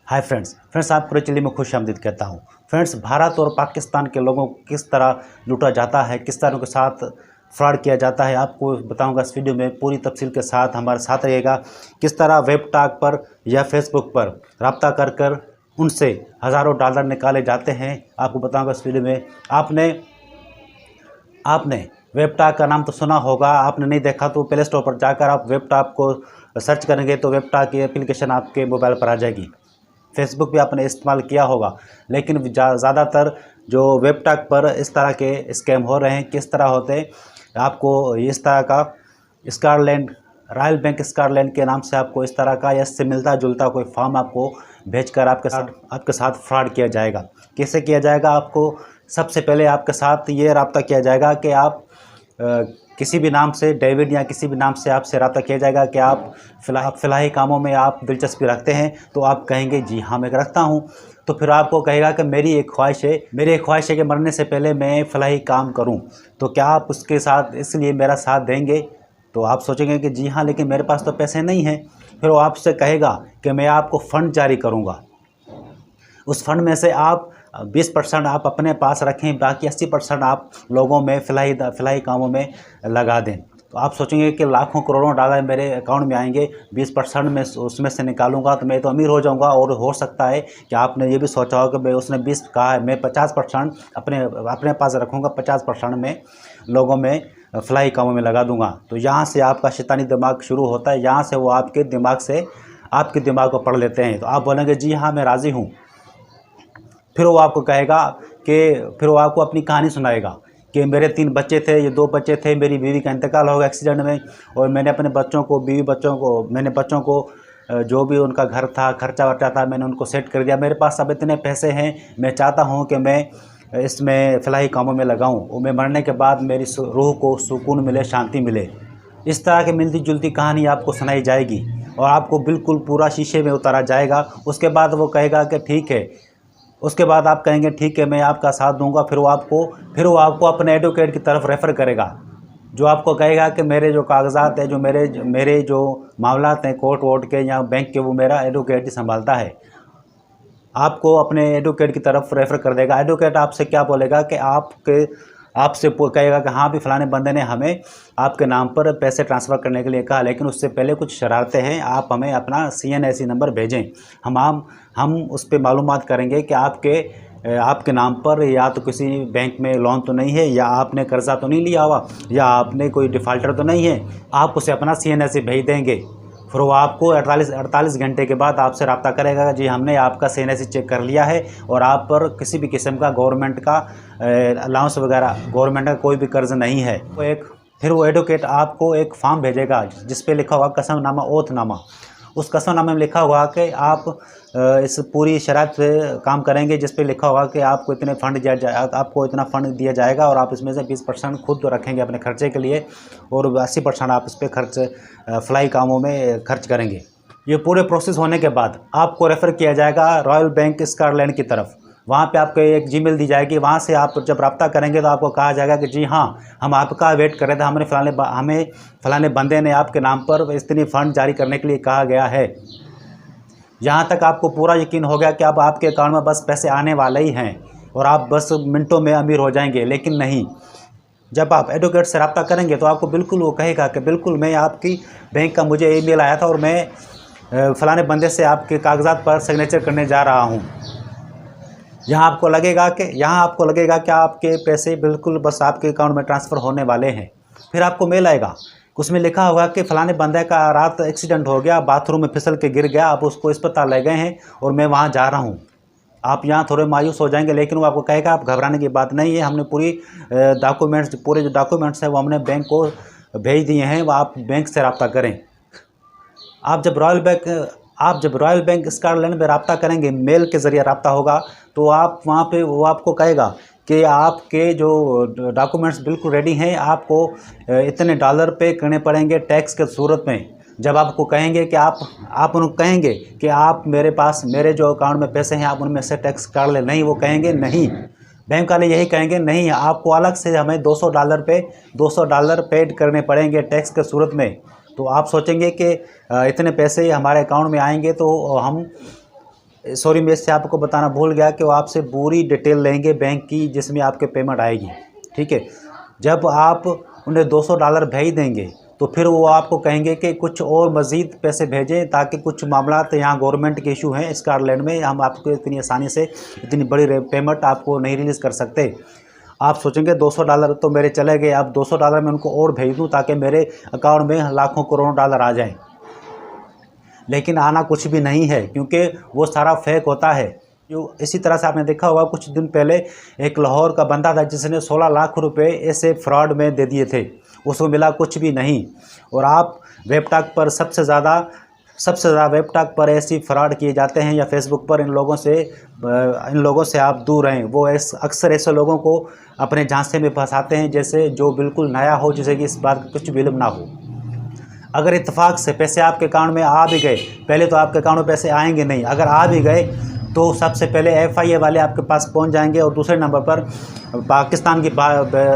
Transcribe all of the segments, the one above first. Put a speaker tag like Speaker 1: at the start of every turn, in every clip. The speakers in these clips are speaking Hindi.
Speaker 1: हाय फ्रेंड्स आपको चलिए मैं खुश आमदीद कहता हूँ। फ्रेंड्स, भारत और पाकिस्तान के लोगों को किस तरह लूटा जाता है, किस तरह उनके साथ फ्रॉड किया जाता है, आपको बताऊंगा इस वीडियो में पूरी तफसील के साथ। हमारे साथ रहिएगा। किस तरह वेब टॉक पर या फेसबुक पर रब्ता कर कर उनसे हज़ारों डॉलर निकाले जाते हैं, आपको बताऊँगा इस वीडियो में। आपने वेबटॉक का नाम तो सुना होगा, आपने नहीं देखा तो प्ले स्टोर पर जाकर आप वेबटॉक को सर्च करेंगे तो वेबटॉक की एप्लीकेशन आपके मोबाइल पर आ जाएगी। फेसबुक भी आपने इस्तेमाल किया होगा, लेकिन ज़्यादातर जो वेबटॉक पर इस तरह के स्कैम हो रहे हैं, किस तरह होते हैं, आपको इस तरह का स्कॉटलैंड रॉयल बैंक स्कॉटलैंड के नाम से आपको इस तरह का या इससे मिलता जुलता कोई फॉर्म आपको भेजकर आपके साथ फ्रॉड किया जाएगा। कैसे किया जाएगा? आपको सबसे पहले आपके साथ ये रब्ता किया जाएगा कि आप किसी भी नाम से, डेविड या किसी भी नाम से आपसे रब्ता किया जाएगा कि आप फ़िलहाल कामों में आप दिलचस्पी रखते हैं। तो आप कहेंगे जी हाँ मैं रखता हूँ। तो फिर आपको कहेगा कि मेरी एक ख्वाहिश है कि मरने से पहले मैं फ़िलहाल काम करूँ, तो क्या आप उसके साथ इसलिए मेरा साथ देंगे? तो आप सोचेंगे कि जी हाँ, लेकिन मेरे पास तो पैसे नहीं हैं। फिर वो आपसे कहेगा कि मैं आपको फ़ंड जारी करूँगा, उस फंड में से आप 20% आप अपने पास रखें, बाकी 80% आप लोगों में फ़िलहाल कामों में लगा दें। तो आप सोचेंगे कि लाखों करोड़ों डॉलर मेरे अकाउंट में आएंगे, 20% में उसमें से निकालूंगा तो मैं तो अमीर हो जाऊंगा। और हो सकता है कि आपने ये भी सोचा हो कि मैं उसने 20 कहा है, मैं 50% अपने पास रखूँगा, 50% में लोगों में फ़िलहाल कामों में लगा दूँगा। तो यहाँ से आपका शैतानी दिमाग शुरू होता है, यहाँ से वो आपके दिमाग को पढ़ लेते हैं। तो आप बोलेंगे जी हाँ मैं राज़ी हूँ। फिर वो आपको कहेगा फिर वो आपको अपनी कहानी सुनाएगा कि मेरे 3 बच्चे थे, ये 2 बच्चे थे, मेरी बीवी का इंतकाल हो गया एक्सीडेंट में, और मैंने अपने बच्चों को जो भी उनका घर था, खर्चा वर्चा था, मैंने उनको सेट कर दिया। मेरे पास अब इतने पैसे हैं, मैं चाहता हूँ कि मैं इसमें फ़िलहाल कामों में लगाऊँ और मैं मरने के बाद मेरी रूह को सुकून मिले, शांति मिले। इस तरह की मिलती जुलती कहानी आपको सुनाई जाएगी और आपको बिल्कुल पूरा शीशे में उतारा जाएगा। उसके बाद वो कहेगा कि ठीक है, उसके बाद आप कहेंगे ठीक है मैं आपका साथ दूंगा। फिर वो आपको अपने एडवोकेट की तरफ रेफ़र करेगा, जो आपको कहेगा कि मेरे जो कागजात हैं, जो मेरे जो मामलात हैं कोर्ट वोर्ट के या बैंक के, वो मेरा एडवोकेट ही संभालता है। आपको अपने एडवोकेट की तरफ रेफ़र कर देगा। एडवोकेट आपसे क्या बोलेगा कि आपसे कहेगा कि हाँ भी फ़लाने बंदे ने हमें आपके नाम पर पैसे ट्रांसफ़र करने के लिए कहा, लेकिन उससे पहले कुछ शरारतें हैं, आप हमें अपना CNSE नंबर भेजें। हम उस पर मालूमात करेंगे कि आपके नाम पर या तो किसी बैंक में लोन तो नहीं है, या आपने कर्ज़ा तो नहीं लिया हुआ, या आपने कोई डिफ़ाल्टर तो नहीं है। आप उसे अपना CNSE भेज देंगे। फिर वो आपको 48 घंटे के बाद आपसे रब्ता करेगा, जी हमने आपका CNSE चेक कर लिया है और आप पर किसी भी किस्म का गवर्नमेंट का अलाउंस वगैरह, गवर्नमेंट का कोई भी कर्ज़ नहीं है। फिर वो एडवोकेट आपको एक फॉर्म भेजेगा जिस पे लिखा होगा कसमनामा, ओथनामा। उस कसमनामे में लिखा होगा कि आप इस पूरी शर्त पे काम करेंगे, जिस पे लिखा होगा कि आपको इतना फ़ंड दिया जाएगा और आप इसमें से 20% खुद रखेंगे अपने खर्चे के लिए, और 80% आप इस पर फ़िलहाल कामों में खर्च करेंगे। ये पूरे प्रोसेस होने के बाद आपको रेफ़र किया जाएगा रॉयल बैंक स्कॉटलैंड की तरफ। वहाँ पे आपको एक जीमेल दी जाएगी। वहाँ से आप जब रब्ता करेंगे तो आपको कहा जाएगा कि जी हाँ हम आपका वेट कर रहे थे, हमें फ़लाने बंदे ने आपके नाम पर इतनी फ़ंड जारी करने के लिए कहा गया है। यहाँ तक आपको पूरा यकीन हो गया कि अब आपके अकाउंट में बस पैसे आने वाले ही हैं और आप बस मिनटों में अमीर हो जाएंगे। लेकिन नहीं, जब आप एडवोकेट से रब्ता करेंगे तो आपको बिल्कुल वो कहेगा कि बिल्कुल मैं आपकी बैंक का मुझे ईमेल आया था और मैं फ़लाने बंदे से आपके कागज़ात पर सिग्नेचर करने जा रहा हूँ। यहाँ आपको लगेगा कि आपके पैसे बिल्कुल बस आपके अकाउंट में ट्रांसफ़र होने वाले हैं। फिर आपको मेल आएगा, उसमें लिखा होगा कि फ़लाने बंदे का रात एक्सीडेंट हो गया, बाथरूम में फिसल के गिर गया, आप उसको अस्पताल ले गए हैं और मैं वहाँ जा रहा हूँ। आप यहाँ थोड़े मायूस हो जाएंगे, लेकिन वो आपको कहेगा आप घबराने की बात नहीं है, हमने पूरे जो डॉक्यूमेंट्स हैं वो हमने बैंक को भेज दिए हैं, वो आप बैंक से रब्ता करें। आप जब रॉयल बैंक स्कॉटलैंड में रब्ता करेंगे, मेल के ज़रिए रब्ता होगा, तो आप वहाँ पे वो आपको कहेगा कि आपके जो डॉक्यूमेंट्स बिल्कुल रेडी हैं, आपको इतने डॉलर पे करने पड़ेंगे टैक्स के सूरत में। जब आपको कहेंगे कि आप उनको कहेंगे कि आप मेरे जो अकाउंट में पैसे हैं आप उनमें से टैक्स काट लें, नहीं, वो कहेंगे नहीं, बैंक वाले यही कहेंगे नहीं, आपको अलग से हमें $200 पेड करने पड़ेंगे टैक्स के सूरत में। तो आप सोचेंगे कि इतने पैसे हमारे अकाउंट में आएंगे तो हम सॉरी, मैं इससे आपको बताना भूल गया कि वो आपसे पूरी डिटेल लेंगे बैंक की, जिसमें आपके पेमेंट आएगी। ठीक है, जब आप उन्हें $200 भेज देंगे तो फिर वो आपको कहेंगे कि कुछ और मज़ीद पैसे भेजें, ताकि कुछ मामला यहाँ गवर्नमेंट के इशू हैं स्कॉटलैंड में, हम आपको इतनी आसानी से इतनी बड़ी पेमेंट आपको नहीं रिलीज़ कर सकते। आप सोचेंगे $200 तो मेरे चले गए, अब $200 मैं उनको और भेज दूँ ताकि मेरे अकाउंट में लाखों करोड़ों डॉलर आ जाएं। लेकिन आना कुछ भी नहीं है, क्योंकि वो सारा फेक होता है। जो इसी तरह से आपने देखा होगा, कुछ दिन पहले एक लाहौर का बंदा था जिसने 16 लाख रुपए ऐसे फ्रॉड में दे दिए थे, उसको मिला कुछ भी नहीं। और आप वेबटॉक पर सबसे ज़्यादा वेबटॉक पर ऐसी फ्रॉड किए जाते हैं, या फेसबुक पर, इन लोगों से आप दूर रहें। वो अक्सर ऐसे लोगों को अपने झांसे में फंसाते हैं, जैसे जो बिल्कुल नया हो, जिसे कि इस बात का कुछ भी इल्म ना हो। अगर इत्तेफाक से पैसे आपके अकाउंट में आ भी गए, पहले तो आपके अकाउंट में पैसे आएंगे नहीं, अगर आ भी गए तो सबसे पहले FIA वाले आपके पास पहुंच जाएंगे, और दूसरे नंबर पर पाकिस्तान की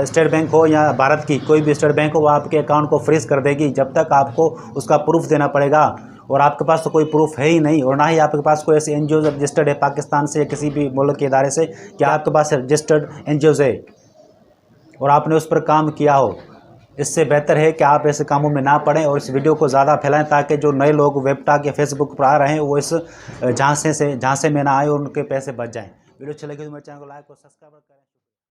Speaker 1: स्टेट बैंक हो या भारत की कोई भी स्टेट बैंक हो, वो आपके अकाउंट को फ्रीज कर देगी, जब तक आपको उसका प्रूफ देना पड़ेगा। और आपके पास तो कोई प्रूफ है ही नहीं, और ना ही आपके पास कोई ऐसी NGO रजिस्टर्ड है पाकिस्तान से या किसी भी मुल्क के इदारे से कि आपके पास रजिस्टर्ड NGOs है और आपने उस पर काम किया हो। इससे बेहतर है कि आप ऐसे कामों में ना पड़ें और इस वीडियो को ज़्यादा फैलाएं, ताकि जो नए लोग वेबटॉक या फेसबुक पर आ रहे हैं वो इस झांसे में ना आए और उनके पैसे बच जाएं। वीडियो अच्छी लगी तो मेरे चैनल को लाइक और सब्सक्राइब करें।